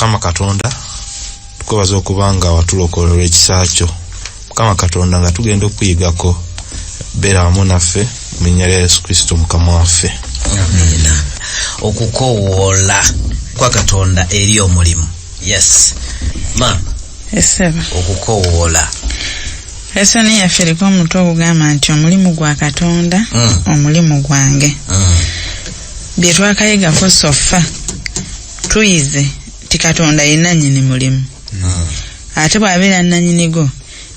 Mukama Katonda tukwebaza okubanga watulokolera ekisakyo. Mukama Katonda nga tugenda okuyigako beera wamu naffe mu linnya lya Yesu Kristo Mukama waffe. Amina. Okukowoola kwa Katonda eri omulimu. Yes. Ma. Eseba. Okukowoola. Lesoni yaffe eriko omutwe ogugamba nti omulimu gwa Katonda, omulimu gwange. Bye twakayigako sofa tuyize ti Katonda yenna nnyini mulimu. Ate bw'abeera nnannyinigo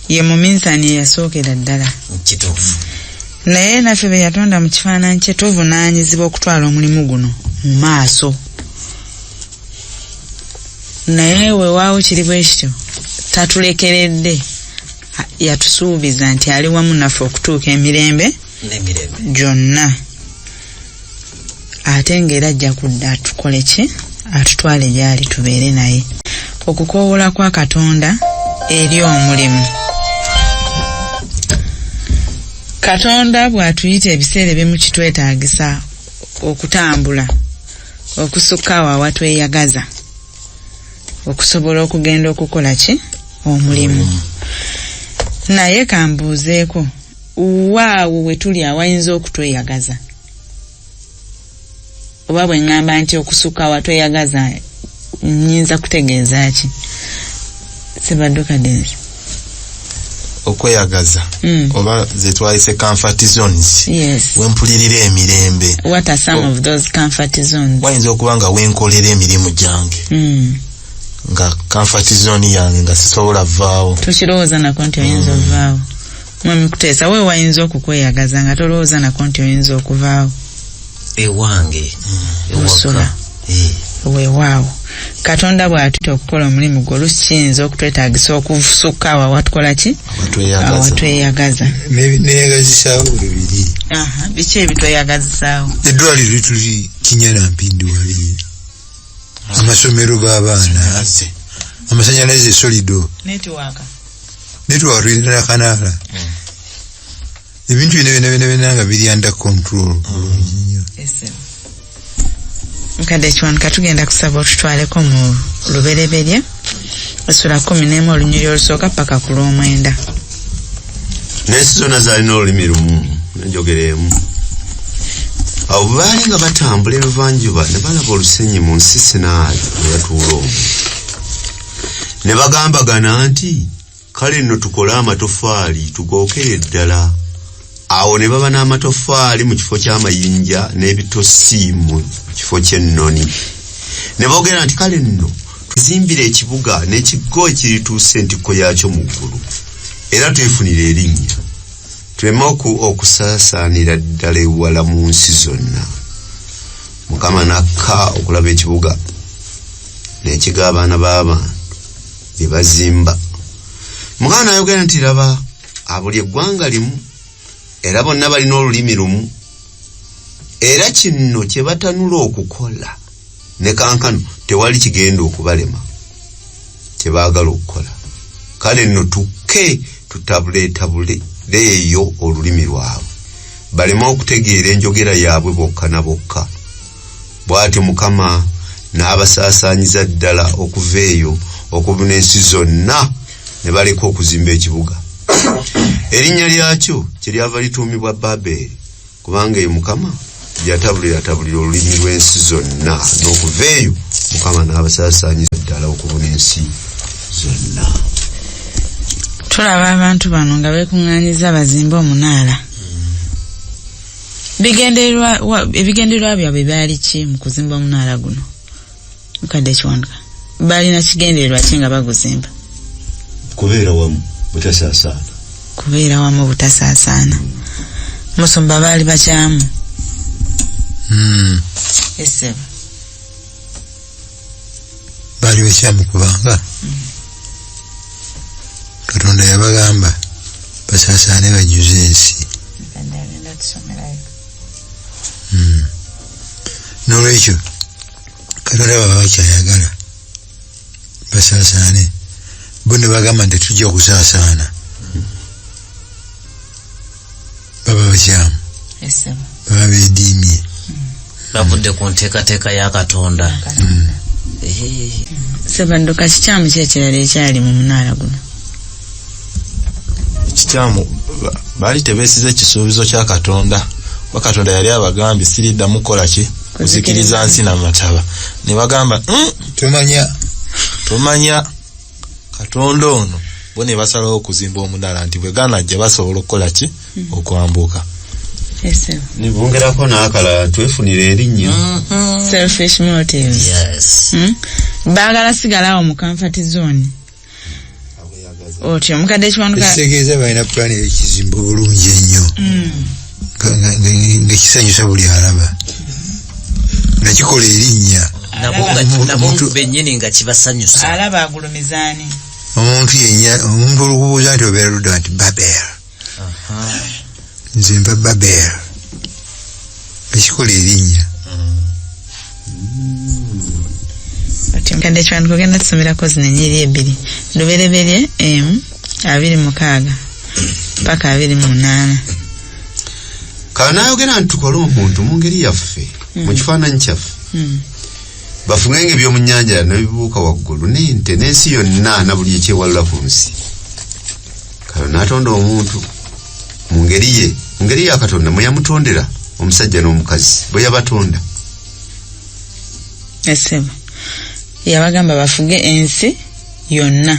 ye muminsani eyasookera ddala. Kituufu. Naye naffe be yatonda mu kifaananyi kye tuvunaanyizibwa okutwala omulimu guno mu maaso. Naye weewaawo kiri bwe kityo tatulekeredde, yatusuubiza nti ali wamu naffe okutuuka emirembe gyonna. Ate ng'era ajja kudda atukole ki? Atutwale gy'ali tubeere naye. Okukowoola kwa Katonda eri omulimu. Katonda bw'atuyita ebiseera ebimu kitwetaagisa okutambula, okusukka awo awatweyagaza, okusobola okugenda okukola ki? Omulimu. Naye kambuuzeeko, waawo we tuli awayinza okutweyagaza? Oba bwe ngamba nti okusukka awatweyagaza nnyinza kutegeeza ki? Sebadduka Denise. Okweyagaza oba ze twayise comfort zones. Yes. Wempulirira emirembe. What are some of those comfort zones? Wayinza okuba nga wenkolera emirimu gyange. Nga comfort zone yange nga sisobola vaawo. Tukirowooza nako nti oyinza ovaawo. Mwami kuteesa we wayinza okukweyagaza nga tolowooza nako nti oyinza okuvaawo. Ewange. Ewaka. Weewaawo. Katonda bw'atuta okukola omulimu gwo oluusi kiyinza okutwetaagisa okusukka awo awatukola ki? Awatweyagaza. Neeyagazisaawo bibiri. Biki ebitweyagazisaawo? Eddwaliro lituli Kinyalampindi wali. Amasomero g'abaana. Amasannyalaze solido. Netiwaaka tulina kanaala. Ebintu bino nga biri under control. Nkadde kiwanuka tugenda kusaba otutwaleko mu lubereberye essula 11 olunyiriri olusooka paka ku lw'omwenda. N'ensi zonna zaalina olulimi lumu nenjogereemu. Awo baali nga batambula ebuvanjuba ne balaba olusenyi mu nsi Sinaali we yatuula omwo. Ne bagambagana nti kale nno tukole amatofaali tugookere ddala. Awo ne baba n'amatofaali mu kifo ky'amayinja n'ebitosi mu kifo ky'ennoni. Ne boogera nti kale nno tuzimbire ekibuga n'ekigo ekirituuse entikko yaakyo mu ggulu, era twefunire erinnya, tuleme okusaasaanira ddala ewala mu nsi zonna. Mukama n'akka okulaba ekibuga n'ekiga abaana b'abantu bye bazimba. Mukama n'ayogera nti laba, abuli eggwanga limu era bonna balina olulimi lumu, era kino kye batanula okukola ne kankano tewali kigenda okubalema kye baagala okukola. Kale nno tukke tutabuleetabule eyo olulimi lwabwe baleme okutegeera enjogera yaabwe bokka na bokka. Bw'atyo Mukama n'abasaasaanyiza ddala okuva eyo okubuna ensi zonna ne baleka okuzimba ekibuga. Erinnya lyakyo kyeryava lituumibwa Babeli, kubanga eyo Mukama yatabulira olulimi lw'ensi zonna, n'okuva eyo Mukama n'abasaasaanyiza ddala okubuna ensi zonna. Tulaba abantu bano nga beekuŋŋaanyiza bazimbe omunaala. Ebigendererwa byabwe byali ki mu kuzimba omunaala guno? Mukadde Kiwanuka, baalina kigendererwa ki nga baguzimba? Kubeera wamu butasaasaana. Kubeera wamu butasaasaana. Musumba baali bakyamu. Eseba. Baali bakyamu kubanga Katonda yabagamba basaasaane bajjuze ensi. N'olwekyo Katonda baba bakyayagala basaasaane, bo ne bagamba nti tujja kusaasaana. Baba bakyamu. Eseba. Baba beediimye. Bavudde ku nteekateeka ya Katonda. Sebanduka kikyamu kyekirala ekyali mu munaala guno. Ekikyamu baali tebeesize ekisuubizo kya Katonda. Katonda yali abagambye siriddamu kukola ki kuzikiriza nsi n'amataba. Ne bagamba tomanya Katonda ono bo ne basalawo okuzimba omunaala nti bwe ganajja basobola okukola ki okwambuka. Ne bongerako n'akalala twefunire erinnya. Selfish motives. Yes. Baagala sigalawo mu comfort zone. Otyo omukadde ekiwanuka kitegeeza balina pulaani y'ekizimba obulungi ennyo ng'ekisanyusa buli alaba nakikola erinnya nabo bennyini nga kibasanyusa. alaba agulumizaani omuntu olukubuuza nti obeera ludda nti Babel. Nze mba Babel. Ekikola erinnya. Omukadde ekiwanuka ogenda tusomerako zino ennyiri 2 lubereberye 26 paka 28. Kanayogera nti tukole omuntu mu ngeri yaffe mu kifaananyi kyaffe bafungenge eby'omu nnyanja n'ebibuuka waggulu n'ente n'ensi yonna na buli ekyewalula ku nsi. Kale n'atonda omuntu mu ngeri ya Katonda mwe yamutondera omusajja n'omukazi bwe yabatonda. Esebo yabagamba bafuge ensi yonna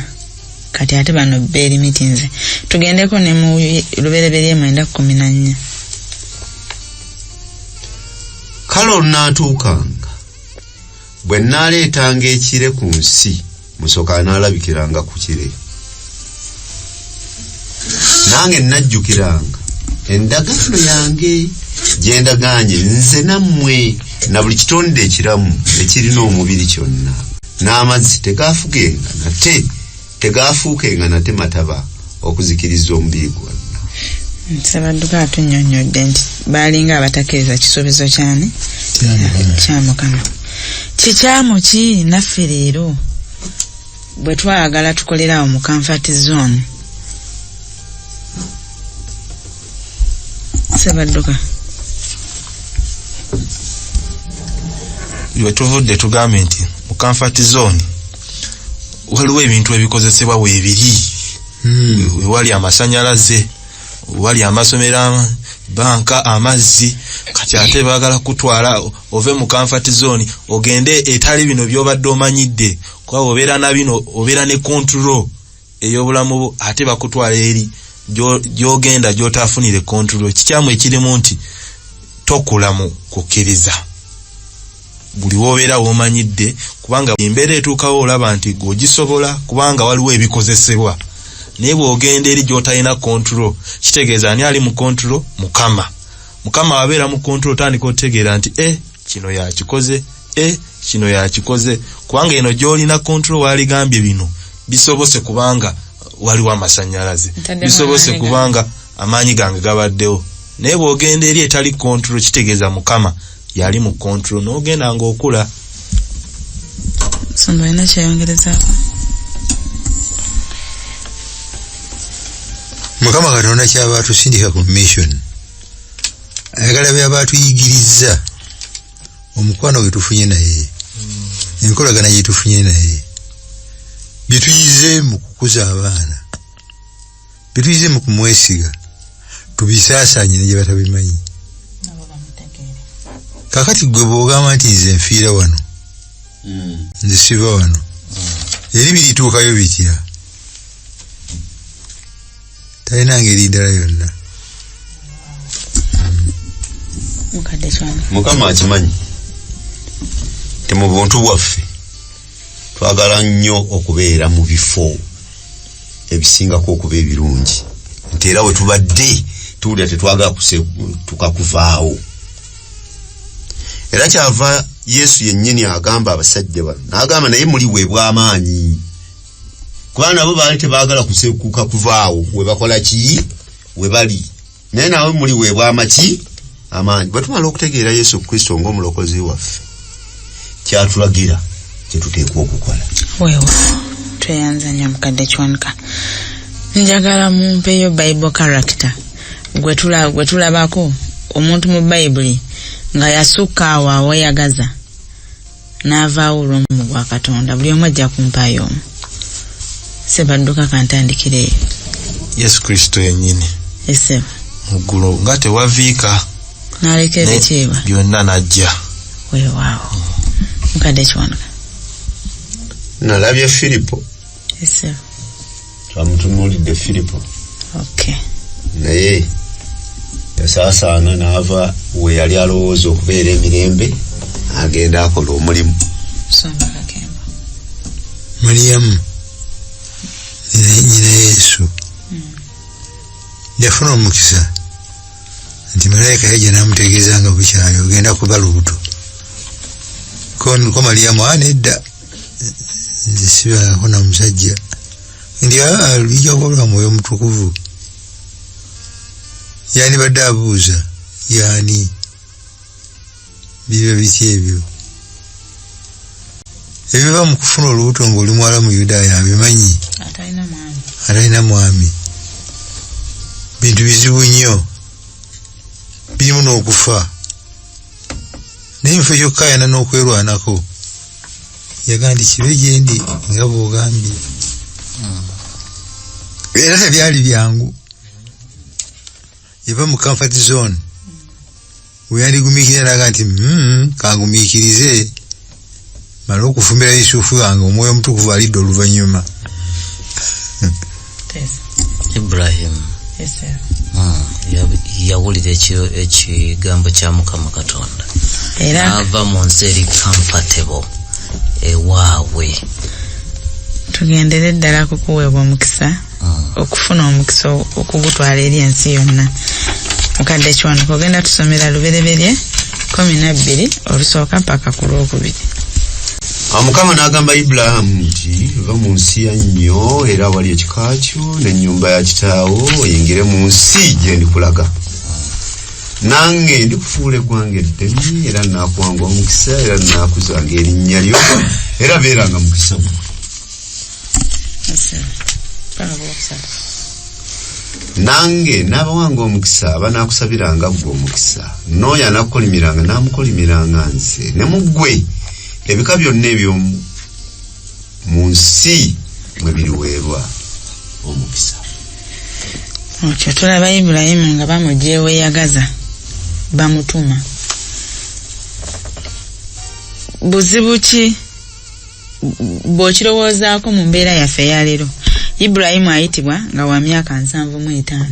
kati ate bano beri mitinze tugendeko ne mu lubereberye 9:14. Kale olunaatuukanga bwe nnaaleetanga ekire ku nsi musooka anaalabikiranga ku kire nange nnajjukiranga endagaano yange gye ndagaanye nze nammwe na buli kitonde ekiramu ekirina omubiri kyonna n'amazzi tegaafuukenga nate mataba okuzikiriza omubiri gwonna. Nsabadduka atunnyonnyodde nti baalinga abatakkiriza kisuubizo kyani kya Mukama. Kikyamu ki naffe leero bwe twagala tukolerawo mu comfort zone? Nsabadduka Iwe tuvudde tugambe nti mu comfort zone waliwo ebintu ebikozesebwa weebiri. Wali amasanyalaze, wali amasomero, banka, amazzi. Kati ate baagala kutwala ove mu comfort zone ogende etali bino by'obadde omanyidde kwa obeera na bino obeera ne control ey'obulamu ate bakutwala eri gy'ogenda gy'otaafunire control. Kikyamu ekirimu nti tokula mu kukkiriza buli wobeera womanyidde kubanga embeera etuukawo olaba nti g'ogisobola kubanga waliwo ebikozesebwa naye bw'ogenda eri gy'otalina control kitegeeza ani ali mu control? Mukama wabeera mu control otandika otegeera nti kino yakikoze kino yakikoze kubanga eno gy'olina control waaligambye bino bisobose kubanga waliwo amasannyalaze bisobose kubanga amaanyi gange gabaddewo naye bw'ogenda eri etali control kitegeeza Mukama yali mu control n'ogenda ng'okula. Somba ina kyeyongerezaako. Mukama Katonda kyaba tusindika ku mission ayagala byaba tuyigiriza omukwano gwe tufunye naye enkolagana gye tufunye naye bituyize mu kukuza abaana bituyize mu kumwesiga tubisaasaanye ne gye batabimanyi. Kakati gwe bw'ogamba nti nze nfiira wano nze siva wano eri birituukayo bitya talina ngeri ndala yonna. Mukama akimanyi ti mu buntu bwaffe twagala nnyo okubeera mu bifo ebisingako okuba ebirungi nti era we tubadde tuwulira tetwagala tukakuvaawo. Era kyava Yesu yennyini agamba abasajja bano n'agamba naye muli weebw'amaanyi kubanga nabo baali tebaagala kusekuka kuvaawo we bakola ki we bali naye nawe muli weebw'amaki amaanyi. Bwe tumala okutegeera Yesu Kristo ng'omulokozi waffe kyatulagira kye tuteekwa okukola. Weewa tweyanza nnyo mukadde Kiwanuka. Njagala mumpeeyo Bible character gwe tulabako omuntu mu Bayibuli nga yasukka awo awayagaza n'avaawo olw'omulimu gwa Katonda buli omu ajja kumpaayo omu sebadduka kantandikira eyo Yesu Kristo yennyini ese muggulu nga tewaviika n'aleka ebitiibwa byonna najja weewaawo mukadde Kiwanuka nalabye Filipo ese twamutunuulidde Filipo okay naye yasaasaana n'ava we yali alowooza okubeera emirembe agenda akola omulimu somba Kakembo Mariyamu nyina Yesu yafuna omukisa nti malayika yajja n'amutegeeza nga bukyali ogenda kuba lubuto ko Mariyamu anedda nze sibalako na musajja ndi lijja kuba Mwoyo Mutukuvu yani badde abuuza yani biba biti ebyo ebiba mu kufuna olubuto ng'oli muwala mu Yudaaya abimanyi atalina mwami bintu bizibu nnyo birimu n'okufa naye mufo kyokkaayana n'okwerwanako yaga nti kibe gye ndi nga bw'ogambye era tebyali byangu yava mu comfort zone weyandigumikira naga nti kangumiikirize mala okufumbira Yusufu wange Omwoyo Omutukuvu alidde oluvannyuma Ibrahim yawulira ekigambo kya Mukama Katonda era ava mu nsi eri comfortable ewaabwe tugendere ddala kukuweebwa omukisa okufuna omukisa okugutwala eri ensi yonna mukadde Kiwanuka ogenda tusomera lubereberye 12 olusooka paka ku lwokubiri Mukama n'agamba Ibulayimu nti va mu nsi ya nnyo era wali ekika kyo n'ennyumba ya kitaawo oyingire mu nsi gye ndikulaga nange ndikufuula eggwanga eddene era naakuwanga omukisa era naakuzanga erinnya lyo era beeranga mukisa gwo nange n'abawanga omukisa abanaakusabiranga ggwe omukisa n'oyo anaakukolimiranga naamukolimiranga nze ne mu ggwe ebika byonna eby'omu nsi mwe biriweerwa omukisa otyo tulaba Ibulayimu nga bamugyeweeyagaza bamutuma buzibu ki bw'okirowoozaako mu mbeera yaffe eyaleero Ibulayimu ayitibwa nga wa myaka 75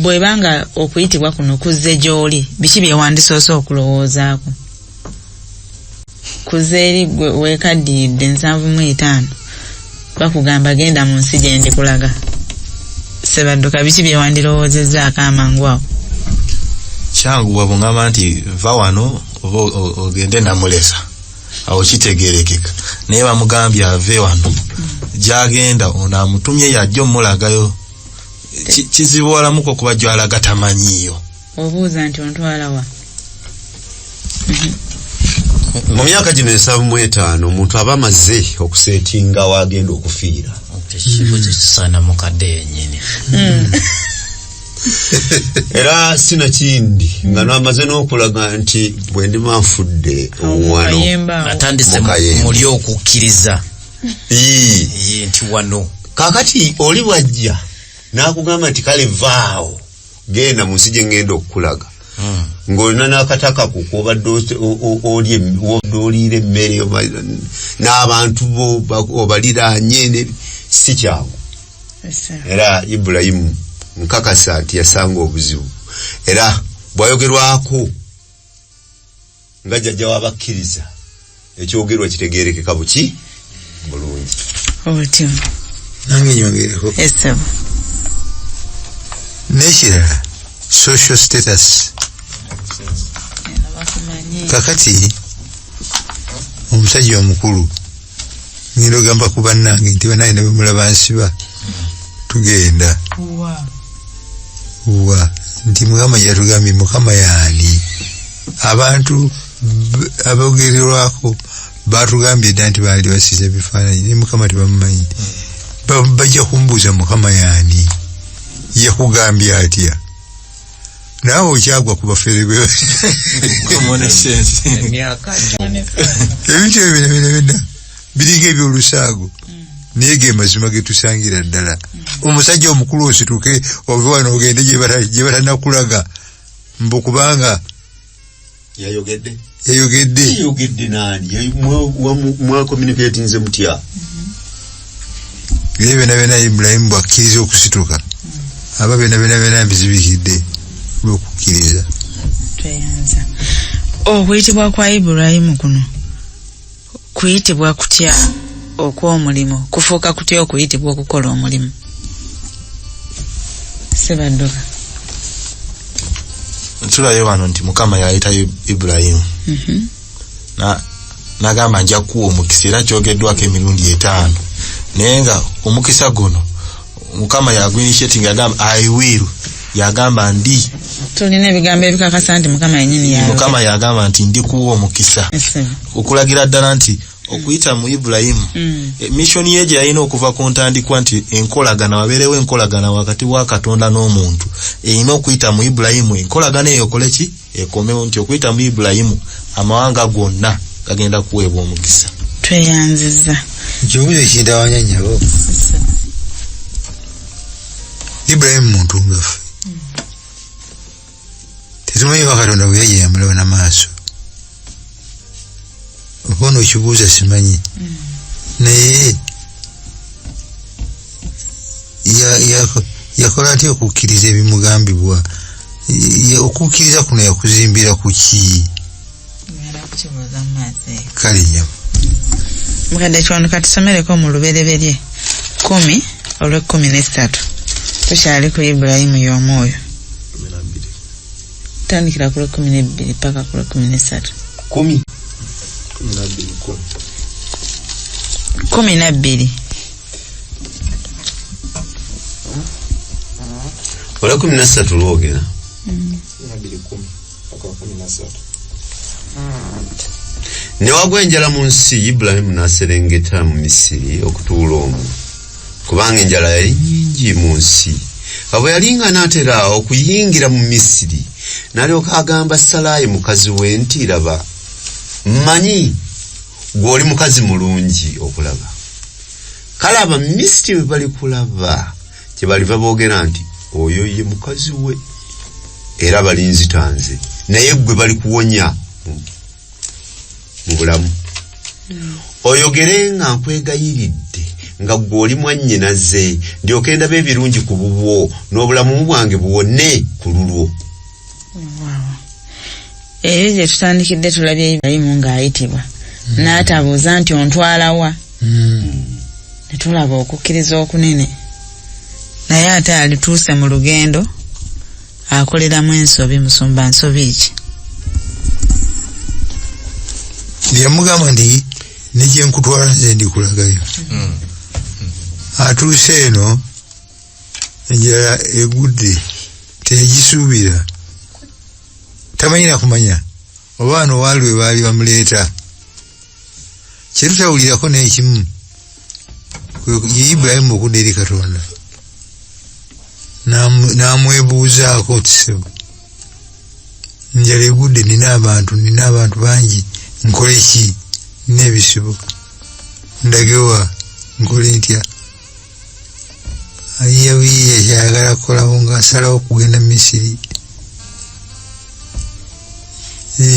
bwebanga okuyitibwa kuno kuzze gy'oli biki byewandisoose okulowoozaako kuzze eri gwe weekaddiridde 75 bakugamba genda mu nsi gye ndikulaga sebadduka biki byewandirowoozezzaako amangu awo kyanguwa bw'ŋŋamba nti va wano oba ogende namulesa awo kitegeerekeka naye bamugambye ave wano gyagenda ono amutumye yajja omulagayo kizibuwalamuko okuba gy'alaga tamanyiiyo obuuza nti ontwala wa mu myaka gino 75 omuntu aba amaze okuseetinga wagenda okufiira ekigo kisaana mukadde yennyini era sinakindi nga n'amaze n'okulaga nti bwe ndima nfudde wano atandise muli okukkiriza nti wano kakati oli bwajja n'akugamba nti kale vaawo genda mu nsi gye ngenda okukulaga ng'olina n'akataka ku kubadde oliira emmere n'abantu obaliraanye si kyangu era Ibulayimu nkakasa nti yasanga obuzibu era bwayogerwako nga jjajja w'abakkiriza ekyogerwa kitegeerekeka buki bulungi otyo nange nyongereko n'ekirala social status kakati omusajja omukulu ngenda ogamba ku bannange nti bannange ne bemulaba nsiba tugenda wa nti Mukama yatugambye Mukama yaani abantu abogererwako batugambye dda nti baali basiiza bifaananyi naye Mukama tebamumanyi bajja kumbuuza Mukama yaani yakugambye atya nawe okyagwa ku bafere be common sense ebintu ebyo biringa ebyolusaago naye ge mazima getusangira ddala. Omusajja omukulu osituke ove wano ogende gye batanakulaga mbu kubanga yayogedde nani mwa communicatinze mutya bye bena Ibrahim bwakkiriza okusituka aba bena bizibikidde lw'okukkiriza. Tweyanza okuyitibwa kwa Ibrahim kuno kuyitibwa kutya okw'omulimu kufuuka kutya okuyitibwa okukola omulimu? Sebadduka ntulayo wano nti Mukama yayita Ibrahim nagamba nja kuwa omukisa era kyogeddwako emirundi 5 naye nga omukisa guno Mukama yagwinitiating yagamba I will yagamba ndi tulina ebigambo ebikakasa nti Mukama yagamba nti ndi kuwa omukisa okulagira ddala nti okuyita mu Ibrahim mission ye gye yalina okuva ku ntandikwa nti enkolagana wabeerewo enkolagana wakati wa Katonda n'omuntu erina okuyita mu Ibrahim enkolagana eyo koleki ekomewo nti okuyita mu Ibrahim amawanga gonna gagenda kuweebwa omukisa. Tweyanziza nkibuuza ekintawanya nnyabo Ibrahim muntu ngafu tetumanyi wa Katonda bwe yaje yamulaba n'amaaso okono okibuuza simanyi naye yakola atya okukkiriza ebimugambibwa okukkiriza kuno yakuzimbira ku ki? Kale nyama mukadde kiwano katusomereko mu lubereberye 10:13 tukyali ku Ibrahim y'omwoyo tandikira ku 12 paka ku 13 12 ola 13 lwogera newagwa enjala mu nsi Ibrahim n'aserengeta mu Misiri okutuula omwo kubanga enjala yali nnyingi mu nsi. Abo yalinga n'atera okuyingira mu Misiri n'alyoka agamba Salaayi mukazi we nti laba mmanyi gw'oli mukazi mulungi okulaba kale Abamisiri bwe bali kulaba kye baliva boogera nti oyo ye mukazi we era balinzitanze naye gwe bali kuwonya mu bulamu oyogere nga nkwegayiridde nga gw'oli mwannyinaze ndyoke ndabe ebirungi ku bubwo n'obulamu bwange buwone ku lulwo. Eyo gye tutandikidde tulabye Ibrahim ng'ayitibwa n'atabuuza nti ontwala wa ne tulaba okukkiriza okunene naye ate alituuse mu lugendo akoleramu ensobi musumba nsobi ki yamugamba nti negye nkutwala nze ndikulagayo atuuse eno enjala egudde tegisuubira tamanyira kumanya obaana owaalwe baali bamuleeta kyetutawulirako n'ekimu ye Ibrahim okudda eri Katonda n'amwebuuzaako tisebo njala egudde nina abantu bangi nkole ki n'ebisibo ndagewa nkole ntya ayiyawiya kyayagala kukolawo ng'asalawo okugenda Misiri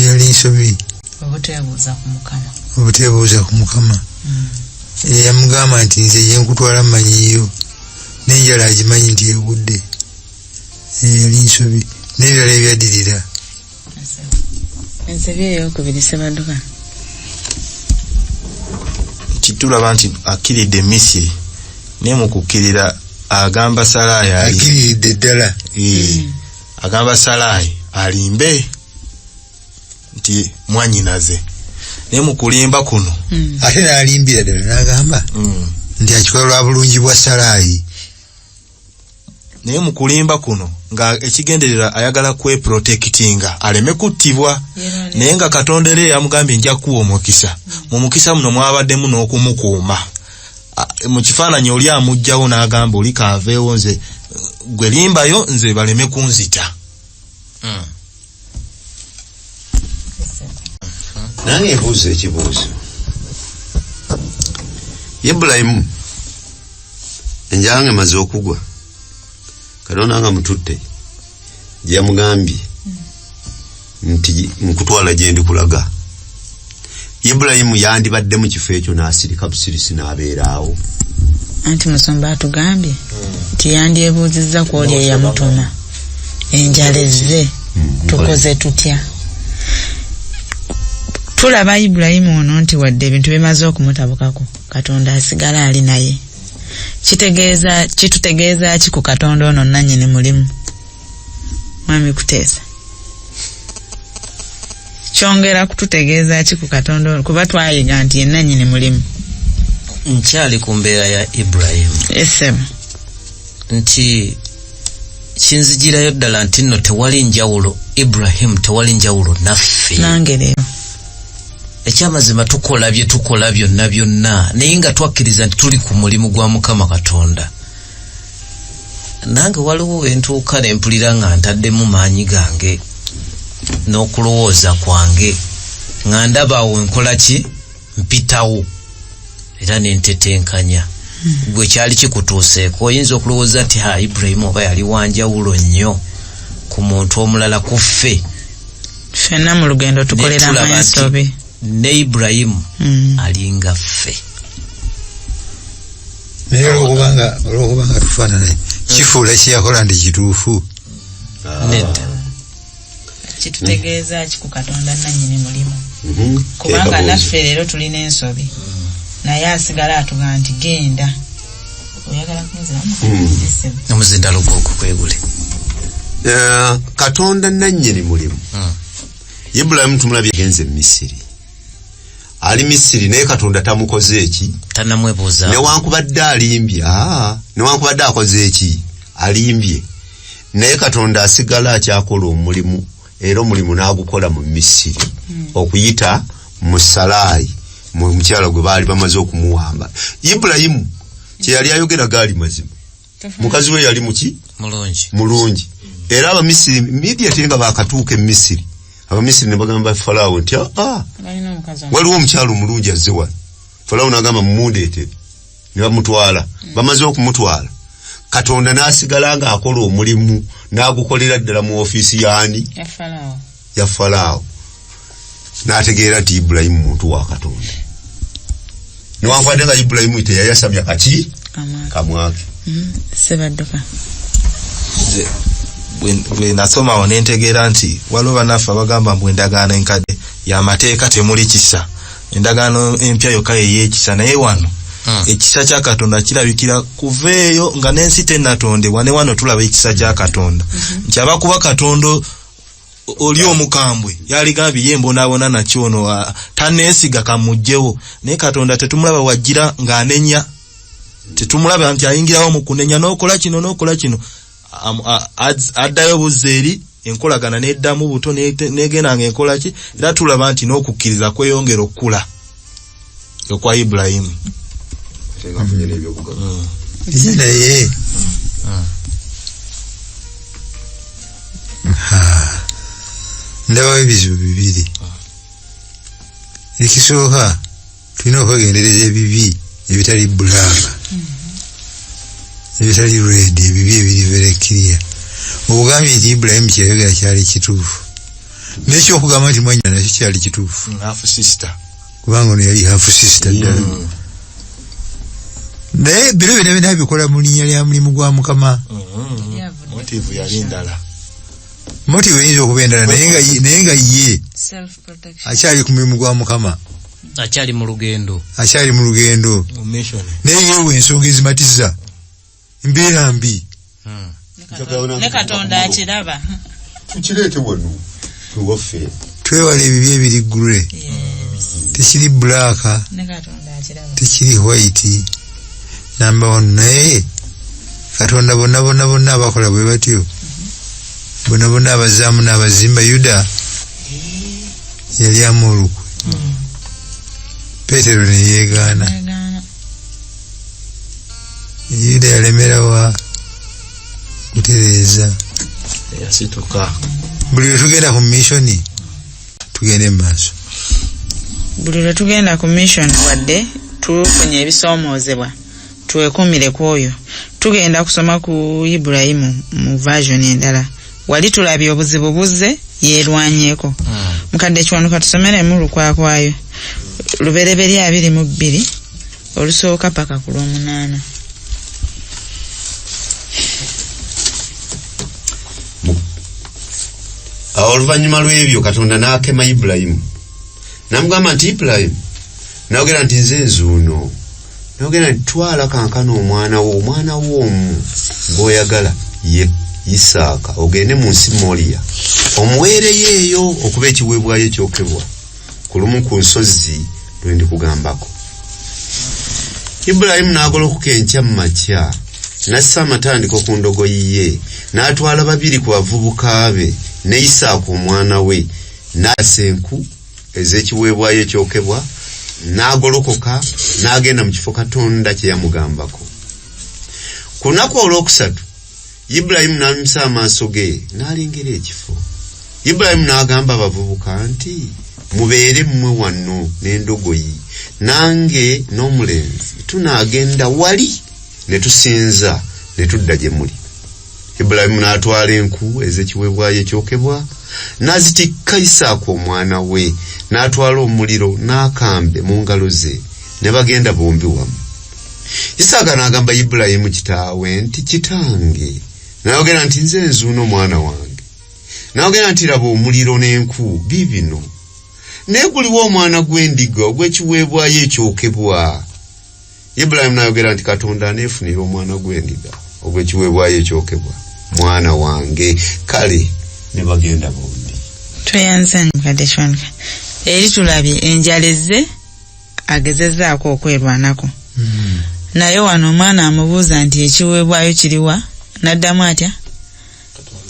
yali nsobi obuteebuuza ku Mukama yamugamba nti nze ye nkutwala mmanyiyo n'enjala agimanyi nti egudde yali nsobi n'ebirala ebyaddirira ensobi ey'okubiri Sebadduka kitulaba nti akkiridde Misiri naye mu kukkirira agamba Salaayi akkiridde ddala agamba Salaayi alimbe nti mwannyinaze naye mu kulimba kuno ate n'alimbira ddala n'agamba nti akikola lwa bulungi bwa Salaayi naye mu kulimba kuno nga ekigenderera ayagala kweprotectinga aleme kuttibwa naye nga Katonda era yamugambye nja kuwa omukisa mu mukisa muno mwabaddemu n'okumukuuma mu kifaananyi oli amugjawo n'agamba oli kanveewo nze gwe limbayo nze baleme kunzita nange ebuuzo ekibuuzo. Ibulayimu enjange maze okugwa, Katonda nga mututte gyamugambye nti nkutwala gye ndikulaga. Ibulayimu yandibadde mu kifo ekyo n'asirika busirisi n'abeeraawo. Anti Musomba atugambye nti yandyebuuzizza ku oli eyamutuma enjala ezze tukoze tutya. Tulaba Ibulayimu ono nti wadde ebintu bimaze okumutabukako, Katonda asigala ali naye. Kitutegeeza ki ku Katonda ono nannyini mulimu? Mwami Kuteesa, kyongera kututegeeza ki ku Katonda ono, kuba twayiga nti ye nannyini mulimu? Nkyali ku mbeera ya Ibulayimu. Esebo nti kinzijirayo ddala nti nno tewali njawulo, Ibulayimu tewali njawulo naffe. nange leero Ekyamazima tukola bye tukola byonna byonna, naye nga twakkiriza nti tuli ku mulimu gwa Mukama Katonda. Nange waliwo wentuuka ne mpulira nga ntaddemu maanyi gange n'okulowooza kwange, nga ndabaawo nkola ki mpitawo era nentetenkanya. Gwe kyali kikutuuseeko, oyinza okulowooza nti Ibulayimu oba yali wanjawulo nnyo ku muntu omulala ku ffe. ffenna mu lugendo tukolera mansobi. Ne Ibulayimu alinga ffe. Naye olwokubanga tufaanana kifuula kyeyakola ndi kituufu. Nedda. Kitutegeeza ki ku Katonda nannyini mulimu? Kubanga naffe leero tulina ensobi, naye asigala atuga nti genda. Oyagala kunzira omuzinda lugoogo kwegule. Katonda nannyini mulimu. Ibulayimu tumulabye genze Misiri. Ali Misiri naye Katonda tamukoze eki? Tanamwebuuza. Newankubadde alimbye, newankubadde akoze eki? Alimbye. Naye Katonda asigala akyakola omulimu, era omulimu n'agukola mu Misiri. Okuyita mu Salaayi, mu mukyala gwe baali bamaze okumuwamba. Ibulayimu kye yali ayogera gaali mazima. Mukazi we yali muki? Mulungi. Era Abamisiri immediately nga bakatuuka e Misiri, Abamisiri ne bagamba Falaawo nti waliwo omukyalo omulungi azze wano. Falaawo n'agamba mumundeetere, ne bamutwala. Bamaze okumutwala, Katonda n'asigala nga akola omulimu, n'agukolera ddala mu ofiisi yaani? Ya Falaawo. N'ategeera nti Ibulayimu muntu wa Katonda. Newankubadde nga Ibulayimu teyayasamya kaki? Kamwake. Sebadduka. Bwe nasomawo nentegeera nti waliwo bannaffe abagamba mbu endagaano enkadde y'amateeka temuli kisa, endagaano empya yokka y'ekisa. Naye wano ekisa kya Katonda kirabikira kuva eyo nga n'ensi tennatondebwa, ne wano tulaba ekisa kya Katonda nti abakuba Katonda oli omukambwe yaligambye ye mbonaabona nakyono taneesiga kamugjewo. Naye Katonda tetumulaba wajjira ng'anenya, tetumulaba nti ayingirawo mu kunenya n'okola kino addayo buzzeeri enkolagana n'eddamu buto n'egenda ng'enkola ki. Era tulaba nti n'okukkiriza kweyongera okukula okwa Ibulayimu. Naye ndabawo ebizibu bibiri. Ekisooka tulina okwegendereza ebibi ebitali bbulaaka, ebitali red, ebibi ebiri very clear. Obugambye nti Ibulayimu kyeyogera kyali kituufu, n'ekyokugamba nti mwanyina nakyo kyali kituufu, kubanga ono yali half sister ddala. Naye biro byonna bikola mu linnya lya mulimu gwa Mukama. Motive yali ndala. Motive eyinza okuba endala, naye nga ye akyali ku mulimu gwa Mukama, akyali mu lugendo. Naye yewe ensonga ezimatiza embeera mbi. Ne Katonda akiraba. Tukireete wano tuwaffe. Twewala ebibi ebiri gure. Tekiri blaaka, tekiri white. Number one, naye Katonda bonna abakola bwe batyo, bonna abazaamu n'abazimba. Yuda yali amulukwe, Peetero ne yeegaana. Yuda yalemera wa kutereeza, yasituka. buli lwe tugenda ku mission tugende mu maaso. Buli lwe tugenda ku mission wadde tufunye ebisoomozebwa twekumire ku oyo. Tugenda kusoma ku Ibulayimu mu version endala. Wali tulabye obuzibu buzze yeerwanyeeko. Mukadde Kiwanuka tusomere mu lukwakwayo. Lubereberye 22 olusooka paka ku lw'omunaana. Oluvannyuma lw'ebyo Katonda n'akema Ibulayimu n'amugamba nti Ibulayimu, n'ayogera nti nze nzuuno, n'ayogera nti twala kankana omwana wo omu gw'oyagala ye Isaaka, ogende mu nsi Moriya omuweereyo eyo okuba ekiweebwayo ekyokebwa ku lumu ku nsozi lwe ndikugambako. Ibulayimu n'agolokoka enkya mu makya n'assa amatandiko ku ndogoyi ye n'atwala babiri ku bavubuka be ne Isaaka omwana we n'assa enku ez'ekiweebwayo ekyokebwa n'agolokoka n'agenda mu kifo Katonda kye yamugambako. Ku lunaku olwokusatu Ibulayimu n'alimisa amaaso ge n'alengera ekifo. Ibulayimu n'agamba abavubuka nti mubeere mmwe wano n'endogoyi nange n'omulenzi tunaagenda wali ne tusinza ne tudda gye muli. Ibulayimu n'atwala enku ez'ekiweebwayo ekyokebwa n'azitikka Isaaka omwana we n'atwala omuliro n'akambe mu ngalo ze ne bagenda bombi wamu. Isaaka n'agamba Ibulayimu kitaawe nti kitange, n'ayogera nti nze nzuuno mwana wange, n'ayogera nti laba omuliro n'enku biibino, naye guliwo omwana gw'endiga ogw'ekiweebwayo ekyokebwa. Ibulayimu n'ayogera nti Katonda aneefunira omwana gw'endiga ogw'ekiweebwayo ekyokebwa mwana wange. Kale ne bagenda bombi. Tweyanze Mukadde Kiwanuka. Eri tulabye enjala ezze agezezzaako okwerwanako. Naye wano omwana amubuuza nti ekiweebwayo kiriwa? N'addamu atya?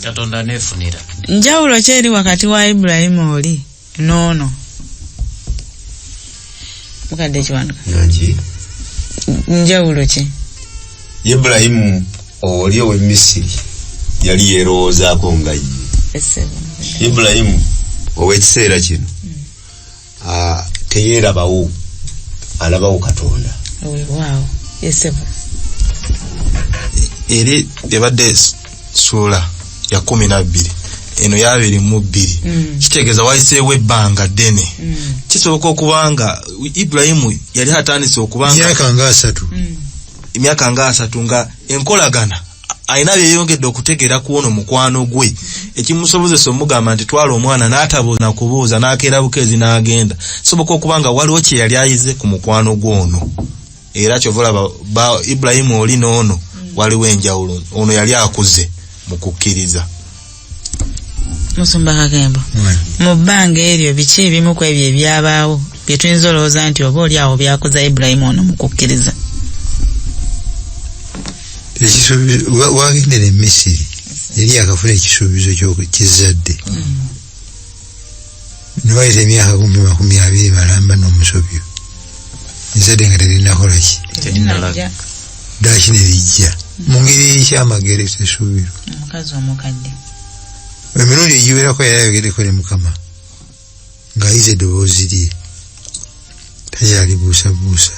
Katonda aneefunira. Njawulo ki eri wakati wa Ibulayimu oli n'ono? Mukadde Kiwanuka. Nangi. Njawulo ki? Ibulayimu oli ow'e Misiri yali yeerowoozaako nga ye. Ibulayimu ow'ekiseera kino teyeerabawo, alabawo Katonda. Waawo. Yesebo. Eri ebadde sula ya 12 eno ya 22 kitegeeza wayiseewo ebbanga ddene. Kisoboka okubanga Ibulayimu yali atandise okubanga emyaka nga 3 nga enkolagana ayina byeyongedde okutegeera ku ono mukwano gwe, ekimusobozesa omugamba nti twala omwana n'atabuuza kubuuza n'akeera bukeezi n'agenda. Kisoboka okubanga waliwo kye yali ayize ku mukwano gw'ono, era kyovulaba Ibulayimu oli n'ono waliwo enjawulo. Ono yali akuze mu kukkiriza. Musumba Kakembo, mu bbanga eryo biki ebimu ku ebyo ebyabaawo bye tuyinza olowooza nti oba oli awo byakoza Ibulayimu ono mu kukkiriza? Wagendera e Misiri yali akafuna ekisuubizo ky'ezzadde. Ne wayita emyaka 20 balamba n'omusobyo, ezzadde nga terinakola ki? Ddaaki ne lijja mu ngeri ekyamagero tesuubirwa. Omukazi omukadde emirundi egiwerako yali ayogeddeko ne Mukama ng'ayiza eddoboozi lye, takyalibuusabuusa.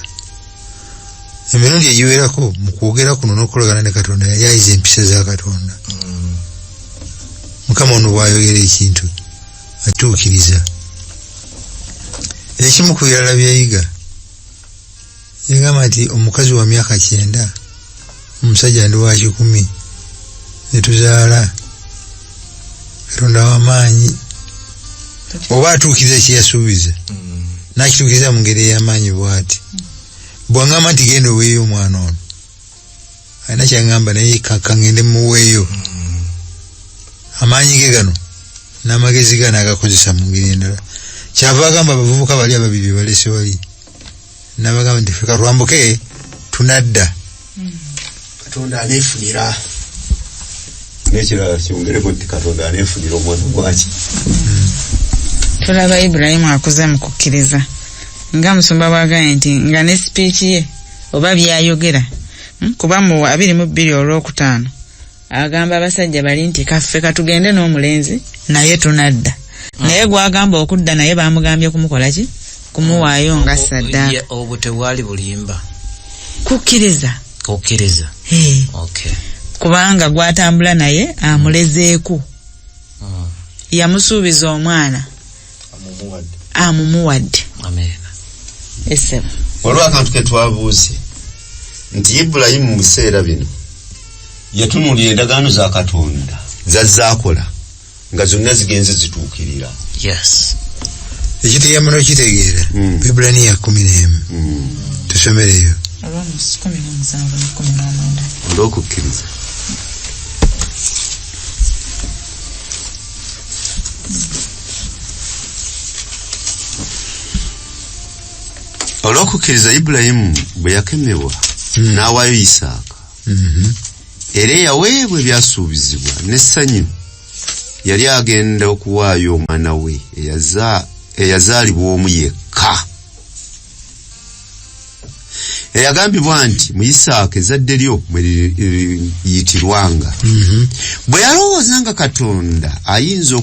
Emirundi egiwerako mu kwogera kuno n'okolagana ne Katonda yali ayiza empisa za Katonda. Mukama ono bw'ayogera ekintu atuukiriza. Ekimu ku birala byayiga yagamba nti omukazi wa myaka 9, omusajja ndi wa 10, ne tuzaala. Katonda w'amaanyi. Oba atuukiriza ekiyasuubiza n'akituukiriza mu ngeri ey'amaanyi bw'ati. Bw'angamba nti genda oweeyo omwana ono, alina kyangamba naye kangende muweeyo. Amaanyi ge gano n'amagezi gano agakozesa mu ngeri endala. Kyava agamba abavubuka bali ababiri balese wali, n'abagamba nti feka twambuke tunadda. Katonda aneefunira. N'ekirala kyongereko nti Katonda aneefunira omwana gwaki. Tulaba Ibulayimu akuze mu kukkiriza. Nga Musumba bw'agambye nti nga ne speech ye oba byayogera kuba mu 22 olwokutaano agamba abasajja bali nti kaffe katugende n'omulenzi naye tunadda naye gwagamba okudda naye bamugambye kumukola ki kumuwaayo nga saddaaka obwo tewali bulimba kukkiriza okay kubanga gwatambula naye amulezeeku yamusuubiza omwana amumuwadde amen essebo olwo akantu ke twabuuze nti Ibulayimu mu biseera bino yatunulira endagaano za Katonda zazaakola nga zonna zigenze zituukirira. Yes. Ekiteyama n'okitegeera Ebbulaniya 11 tusomereyo olw'okukkiriza. Olw'okukkiriza Ibulayimu bwe yakemebwa n'awaayo Isaaka era eyaweebwa ebyasuubizibwa n'essanyu yali agenda okuwaayo omwana we eyazaalibwa omu yekka eyagambibwa nti mu Isaaka ezzadde lyo mwe liyitirwanga. Bwe yalowooza nga Katonda ayinza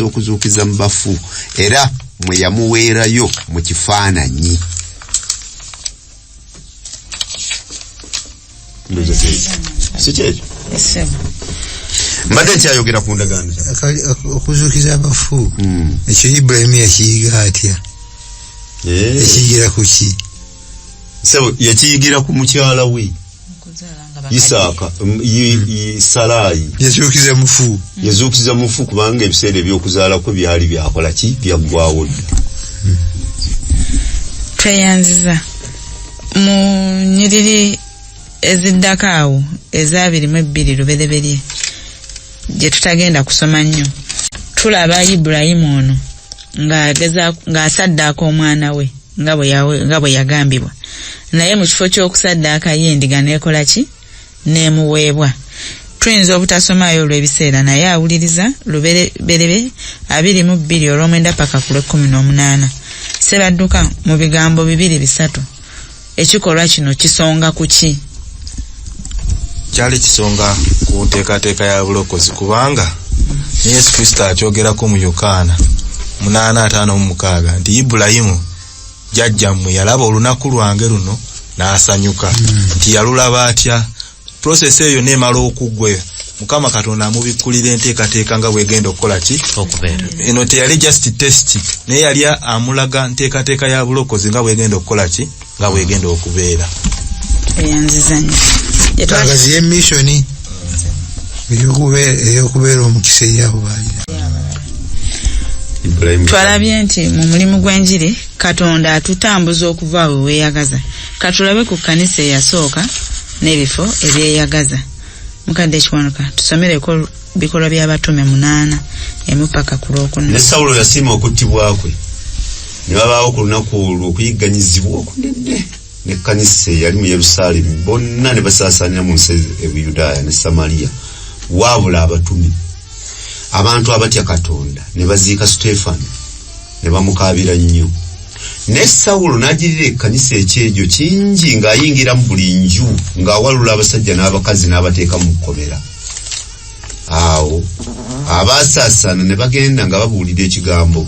okuzuukiza mu bafu era mwe yamuweerayo mu kifaananyi. Sikyekyo mbadde nkyayogera ku ndagaano okuzuukiza abafu ekyo Ibulayimu yakiyiga atya? Yakiyigira ku ki? Yakiyigira ku mukyala we Isaaka Salaayi yazuukiza mufu kubanga ebiseera ebyokuzaala kwe byali byakola ki byaggwawo dda. Tweyanziza mu nnyiriri eziddako awo eza-22 lubereberye gye tutagenda kusoma nnyo tulaba Ibulayimu ono ng'asaddaaka omwana we nga bwe yagambibwa naye mu kifo ky'okusaddaaka ye endiga n'ekola ki n'emuweebwa. Tuyinza obutasomaayo olw'ebiseera naye awuliriza lubereberye 22 olw'omwenda paka ku 18. Sebadduka mu bigambo 2-3 ekikolwa kino kisonga ku ki? Kyali kisonga ku nteekateeka ya bulokozi kubanga Yesu Kristo akyogerako mu Yokaana 8:56 nti Ibulayimu jjajjammwe yalaba olunaku lwange luno n'asanyuka nti yalulaba atya. Process eyo n'emala okuggwe Mukama Katonda amubikkulira enteekateeka nga bwegenda okukola ki okubeera. Eno teyali just test naye yali amulaga nteekateeka ya bulokozi nga bwegenda okukola ki nga bwegenda okubeera. Eyanzizanya agazi y'emissoni eyokubeera omukisa eyabo baalina. Twalabye nti mu mulimu gw'enjiri Katonda atutambuza okuva we weeyagaza. Katulabe ku kkanisa eyasooka n'ebifo ebyeyagaza. Mukadde Kiwanuka tusomereko bikolwa by'abatume 8 paka ku 4. Ne Sawulo yasiima okuttibwa kwe ne babaawo ku lunaku olwo okuyigganyizibwa okunene n'ekkanisa eyali mu Yerusaalemi bonna ne basaasaanira mu nsi Yudaya ne Samaliya waabula abatume. Abantu abatya Katonda ne baziika Siteefano ne bamukaabira nnyo. Ne Sawulo n'agirira ekkanisa ekyejo kingi ng'ayingira mu buli nju ng'awalula abasajja n'abakazi n'abateeka mu kkomera. Awo abaasaasana ne bagenda nga babuulira ekigambo.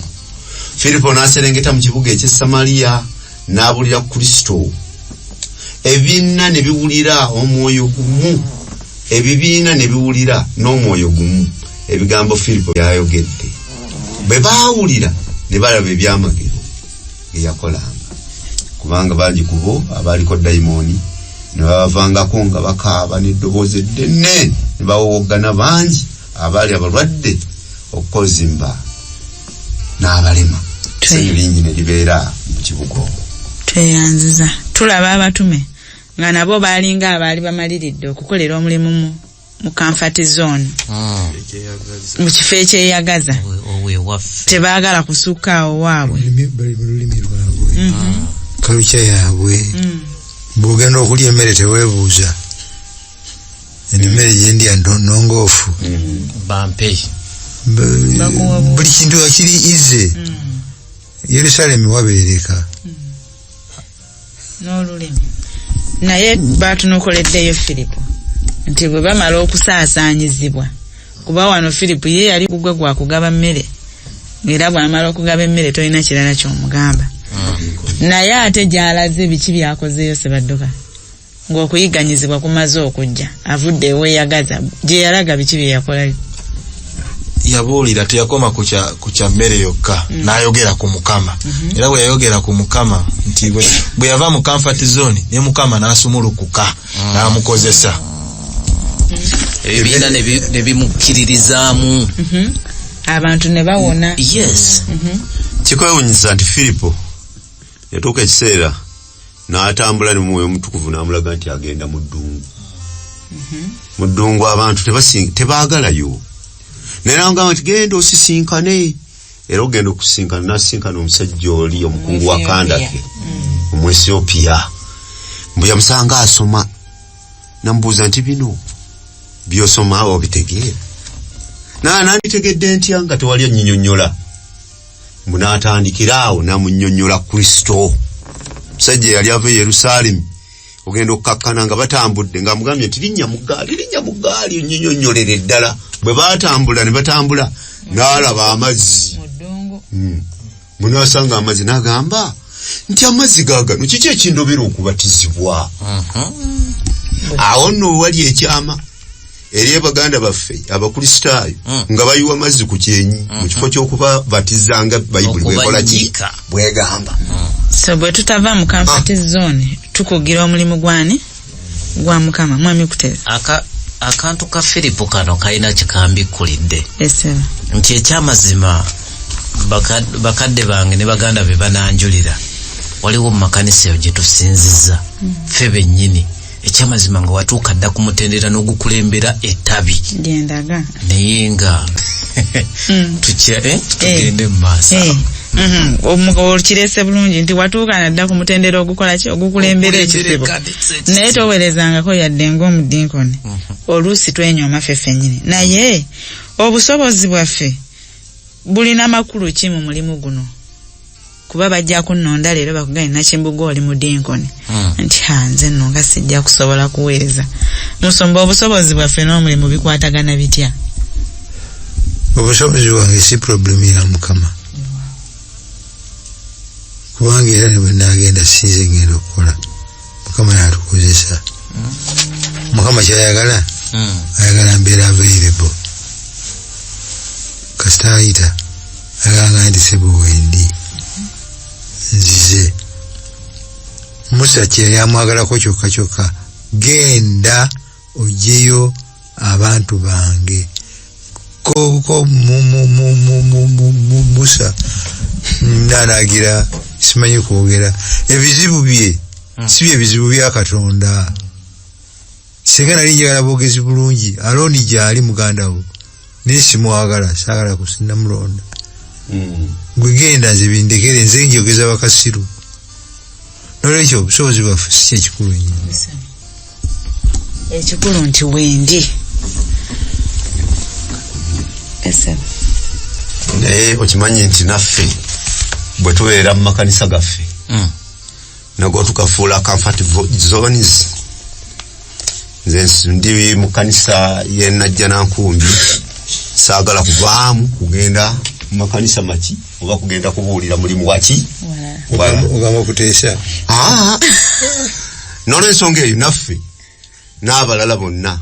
Filipo n'aserengeta mu kibuga eky'e Samaliya n'abuulira Kristo. Ebibiina ne biwulira omwoyo gumu. Ebibiina ne biwulira n'omwoyo gumu ebigambo Filipo byayogedde. Bwe baawulira ne balaba ebyamagero yakolanga kubanga bangi kubo abaaliko dayimooni ne babavangako nga bakaaba n'eddoboozi eddene ne bawowoggana bangi abaali abalwadde okukozimba n'abalema. Essanyu lingi ne libeera mu kibuga omwo. Tweyanziza tulaba abatume nga nabo baalinga abaali bamaliridde okukolera omulimu mu comfort zone mu kifo ekyeyagaza tebaagala kusukka awo waabwe bali mu lulimi lwabwe kalukya yaabwe. Bw'ogenda okulya emmere teweebuuza emmere gyendya nongoofu bampe buli kintu akiri ize. Yerusaalemi wabeereka n'olulimi naye baatunuukoleddeyo Filipo nti bwe bamala okusaasaanyizibwa kuba wano Philip ye yali gugwe gwa kugaba mmere era bw'amala okugaba emmere tolina kirala ky'omugamba naye ate gy'alaze biki byakozeeyo Sebadduka ng'okuyiganyizibwa kumaze okujja avudde eweeyagaza gye yalaga biki bye yakolayo yabuulira teyakoma ku kya mmere yokka n'ayogera ku Mukama era bwe yayogera ku Mukama nti bwe yava mu comfort zone ne Mukama n'asumulukuka n'amukozesa ebibiina ne bimukkiririzaamu abantu ne bawona. Yes. Kikwewunyisa nti Filipo yatuuka ekiseera n'atambula ne Mwoyo Mutukuvu n'amulaga nti agenda mu ddungu. Mu ddungu abantu tebaagalayo. Naye n'amugamba nti genda osisinkane era ogenda okusisinkana n'asisinkana omusajja oli omukungu wa Kandake Omuethiopia. Mbu yamusanga asoma n'amubuuza nti bino by'osoma obitegeera. Nanditegedde ntya nga tewali annyinnyonnyola. Mbu n'atandikira awo n'amunnyonnyola Kristo. Musajja yali ava e Yerusaalemi ogenda okkakkana nga batambudde ng'amugambye nti linnya mu ggaali onnyinyonnyolere ddala. Bwe baatambula ne batambula n'alaba amazzi bwe n'asanga amazzi n'agamba nti amazzi gaagano kiki ekindobera okubatizibwa. Awo nno wali ekyama eri baganda baffe abakristaayo nga bayiwa amazzi ku kyenyi mu kifo ky'okubabatiza nga Bayibuli bwekola ki bwegamba. So bwe tutava mu comfort zone tukugira omulimu gwani gwa Mukama mwami kuteesa akantu ka Filipo kano kalina kikambikulidde nti ekyamazima bakadde bange ne baganda be bananjulira waliwo mu makanisa eyo gye tusinziza ffe bennyini ekyamazima nga watuuka dda kumutendera n'ogukulembera ettabi lyendaga naye nga tugende mu maaso kirese bulungi nti watuuka nadda kumutendera ogukola ki ogukulembera ekisibo naye towerezangako yadde ng'omudinkoni oluusi twenyoma ffe ffennyini naye obusobozi bwaffe bulina makulu ki mu mulimu guno kuba bajja kunnonda leero bakugane Nakimbuga oli mu dinkoni nti nze nno nga sijja kusobola kuweereza musomba obusobozi bwaffe n'omulimu bikwatagana bitya. Obusobozi bwange si problem ya Mukama kubanga era ne bwe naagenda sinze ngenda okukola Mukama yatukozesa. Mukama kyayagala ayagala mbeera available kasita ayita ayagala nti sebo wendi nzize. Musa kye yamwagalako kyokka genda ojeyo abantu bange ko Musa nanagira simanyi kwogera ebizibu bye si bye bizibu bya Katonda. Singa nali njagala bwogezi bulungi Alooni gyali muganda wo naye simwagala saagala kusinna mulonda gwe genda nze bindekere nze njogeza bakasiru. Nolwekyo obusobozi bwaffe si kyekikulu nnyo. Ekikulu nti wendi. Naye okimanyi nti naffe bwe tubeera mu makanisa gaffe nago tukafuula comfort zones. Nze ndi mu kanisa ye Najja Nankumbi saagala kuvaamu kugenda mu makanisa maki oba kugenda kubuulira mulimu waki ogamba okuteesa. N'olwensonga eyo naffe n'abalala bonna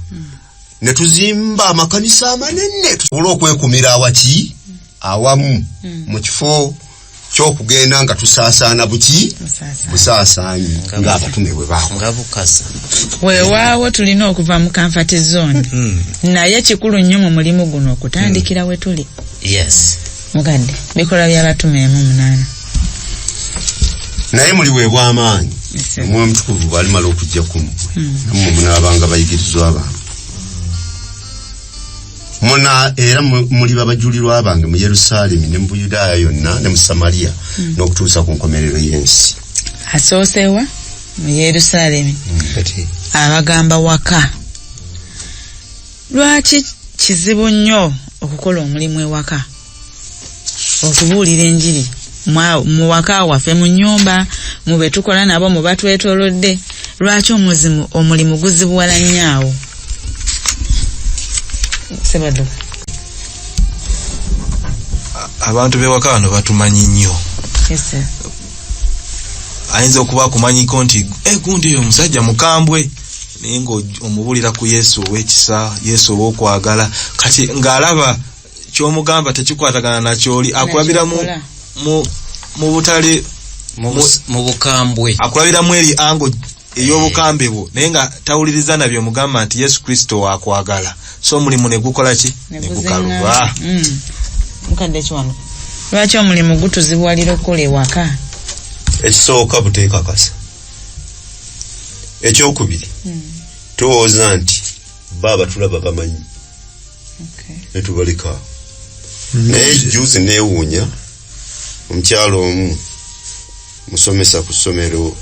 ne tuzimba amakanisa amanene tusobola okwekumira awaki awamu mu kifo ky'okugenda nga tusaasaana busaasaanyi ng'abatume bwe bukasa. Weewaawo tulina okuva mu comfort zone naye kikulu nnyo mu mulimu guno okutandikira we tuli. Yes. Mugadde bikola by'abatume 8. Naye muli weebwa amaanyi Omwoyo Mutukuvu bw'alimala okujja kummwe nammwe munaabanga bayigirizwa abantu muna era muli babajulirwa abange mu Yerusaalemi ne mu Buyudaaya yonna ne mu Samaliya n'okutuusa ku nkomerero y'ensi. Asoosewa mu Yerusaalemi abagamba waka. Lwaki kizibu nnyo okukola omulimu ewaka okubuulira enjiri mu waka waffe mu nnyumba mu be tukola nabo mu batwetoolodde. Lwaki omulimu guzibuwala nnyo awo? Sebado. Abantu bewaka wano batumanyi nnyo. Yes sir. Ayinza okuba kumanyiko nti gundi omusajja mukambwe naye ng'omubulira ku Yesu ow'ekisa, Yesu ow'okwagala, kati ng'alaba ky'omugamba tekikwatagana nakyoli, akulabira mu butale mu bukambwe, akulabiramu eri ango ey'obukambe bwo, naye nga tawuliriza nabyo mugamba nti Yesu Kristo waakwagala, so omulimu ne gukola ki? Ne gukaluba. Mukadde kiwano lwaki omulimu gutuzibuwalira okukola ewaka? Ekisooka buteekakasa. Ekyokubiri tulowooza nti baba tulaba bamanyi netubaleka. Naye juzi neewuunya omukyalo omu musomesa ku ssomero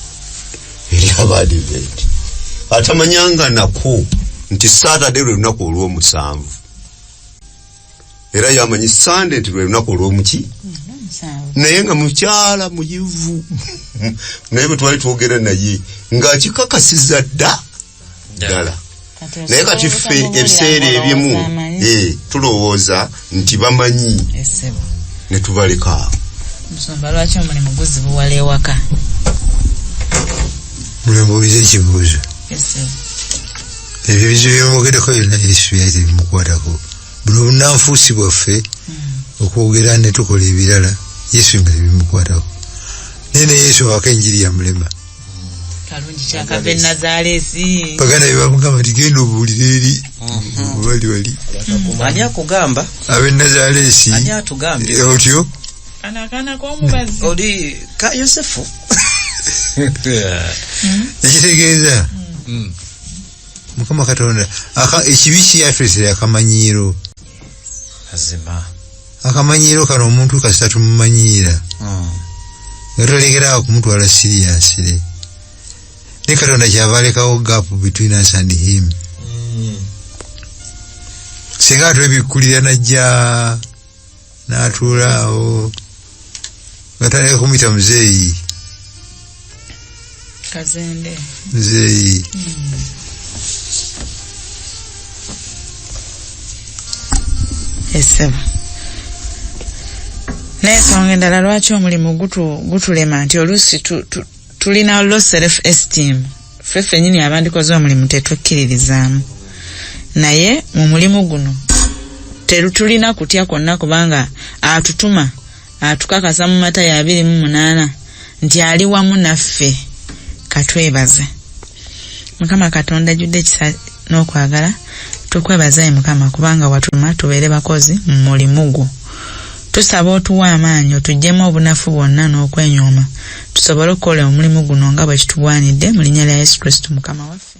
ery'aba Adventist atamanyanga nako nti Saturday lwe lunaku olw'omusanvu, era yamanyi Sunday nti lwe lunaku olw'omuki, naye nga mukyala muyivu naye bwe twali twogera naye ng'akikakasiza ddala. Naye kati ffe ebiseera ebimu tulowooza nti bamanyi ne tubaleka. Musomba lwaki omulimu guzibuwala ewaka? Mulembuuliza ekibuuzo. Ebyo bizibu byomwogereko byonna Yesu byali tebimukwatako. Buno obunanfuusi bwaffe okwogera ne tukola ebirala Yesu nga tebimukwatako. Naye ne Yesu awaka enjiri ya mulema. Kalungi kyakava Nazaalesi. Baganda bye bamugamba nti genda obuulire eri wali. Ani akugamba? Ab'e Nazaalesi. Ani atugambye? Otyo? Anakaana k'omubazi. Oli ka Yosefu. Ekitegeeza Mukama Katonda ekibi kyeyatwesera akamanyiiro. Azima. Akamanyiiro kano omuntu kasita tumumanyiira. Yatolekerawo kumutwala siriyasire. Ne Katonda kyava alekawo gap between us and him. Singa atwebikkulira najja n'atuulaawo batandika kumuyita muzeeyi. Kazende. Muzeeyi. Esebo. N'ensonga endala lwaki omulimu gutulema nti oluusi tulina low self esteem. Ffe ffennyini abandikoze omulimu tetwekkiririzaamu. Naye mu mulimu guno tulina kutya kwonna kubanga atutuma atukakasa mu Matayo 28 nti ali wamu naffe. Katwebaze. Mukama Katonda ajjudde ekisa n'okwagala, tukwebaza Mukama kubanga watuma tubeere bakozi mu mulimu gwo. Tusaba otuwa amaanyi otuggyemu obunafu bwonna n'okwenyooma tusobole okukola omulimu guno nga bwe kitugwanidde mu linnya lya Yesu Kristo Mukama waffe.